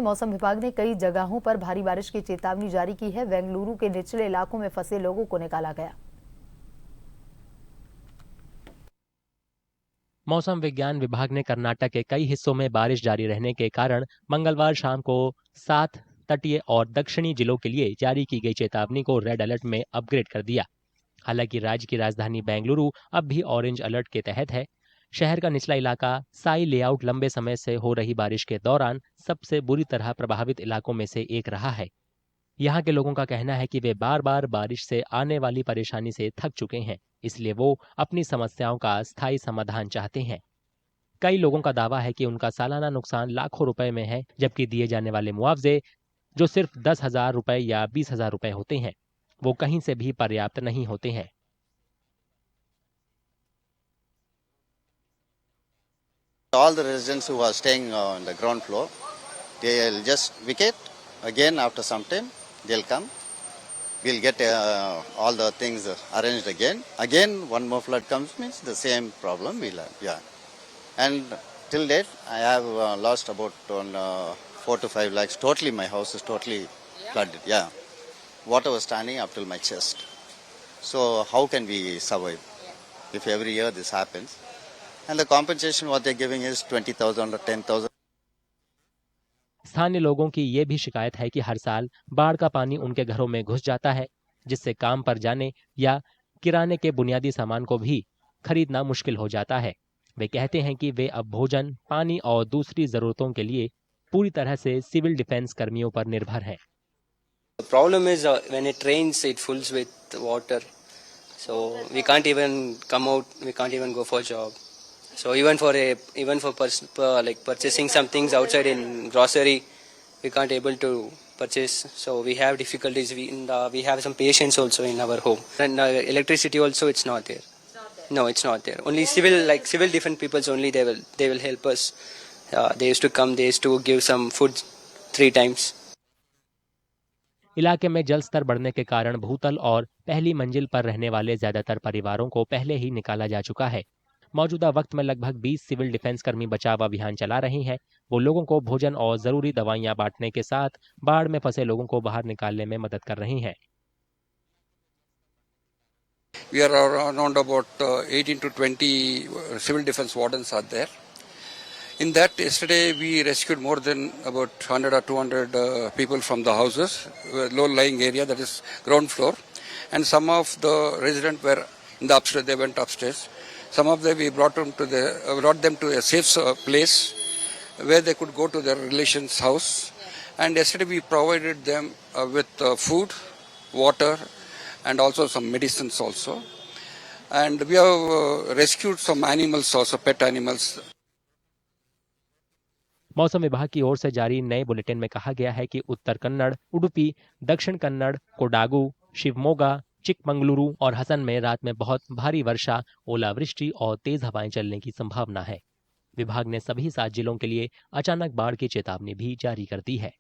मौसम विभाग ने कई जगहों पर भारी बारिश की चेतावनी जारी की है। बेंगलुरु के निचले इलाकों में फंसे लोगों को निकाला गया। मौसम विज्ञान विभाग ने कर्नाटक के कई हिस्सों में बारिश जारी रहने के कारण मंगलवार शाम को 7 तटीय और दक्षिणी जिलों के लिए जारी की गई चेतावनी को रेड अलर्ट में अपग्रेड कर दिया। हालांकि राज्य की राजधानी बेंगलुरु अब भी ऑरेंज अलर्ट के तहत है। शहर का निचला इलाका साई लेआउट लंबे समय से हो रही बारिश के दौरान सबसे बुरी तरह प्रभावित इलाकों में से एक रहा है। यहाँ के लोगों का कहना है कि वे बार बार बारिश से आने वाली परेशानी से थक चुके हैं, इसलिए वो अपनी समस्याओं का स्थायी समाधान चाहते हैं। कई लोगों का दावा है कि उनका सालाना नुकसान लाखों रुपए में है, जबकि दिए जाने वाले मुआवजे जो सिर्फ 10,000 रुपए या 20,000 रुपए होते हैं, वो कहीं से भी पर्याप्त नहीं होते हैं। All the residents who are staying on the ground floor, they'll just vacate. Again, after some time, they'll come. We'll get all the things arranged again. Again, one more flood comes, means the same problem we'll have. Yeah. And till date, I have lost about 4 to 5 lakhs. Totally, my house is totally flooded. Yeah. Water was standing up till my chest. So how can we survive if every year this happens? And the compensation what they're giving is 20,000 or 10,000. स्थानीय लोगों की ये भी शिकायत है कि हर साल बाढ़ का पानी उनके घरों में घुस जाता है, जिससे काम पर जाने या किराने के बुनियादी सामान को भी खरीदना मुश्किल हो जाता है। वे कहते हैं कि वे अब भोजन, पानी और दूसरी जरूरतों के लिए पूरी तरह से सिविल डिफेंस कर्मियों पर निर्भर हैं। The problem is when it rains, it fills with water. So we can't even come out. We can't even go for a job. So even for purchasing some things outside in grocery, we can't able to purchase. So we have difficulties. We have some patients also in our home. And electricity also, it's not there. No, it's not there. Only civil defense peoples only they will help us. They used to come. They used to give some food 3 times. इलाके में जल स्तर बढ़ने के कारण भूतल और पहली मंजिल पर रहने वाले ज्यादातर परिवारों को पहले ही निकाला जा चुका है। मौजूदा वक्त में लगभग 20 सिविल डिफेंस कर्मी बचाव अभियान चला रही हैं। वो लोगों को भोजन और जरूरी दवाइयां बांटने के साथ बाढ़ में फंसे लोगों को बाहर निकालने में मदद कर रही हैं। We are around about 18 to 20 civil defense wardens are there. In that, yesterday we rescued more than about 100 or 200 people from the houses, low-lying area, that is ground floor. And some of the residents were in the upstairs, they went upstairs. Some of them we brought them to a safe place where they could go to their relation's house. And yesterday we provided them with food, water, and also some medicines also. And we have rescued some animals also, pet animals. मौसम विभाग की ओर से जारी नए bulletin में कहा गया है कि उत्तर कन्नड़, उडुपी, दक्षिण कन्नड़, कोडागु, शिवमोगा, चिकमंगलुरु और हसन में रात में बहुत भारी वर्षा, ओलावृष्टि और तेज हवाएं चलने की संभावना है। विभाग ने सभी 7 जिलों के लिए अचानक बाढ़ की चेतावनी भी जारी कर दी है।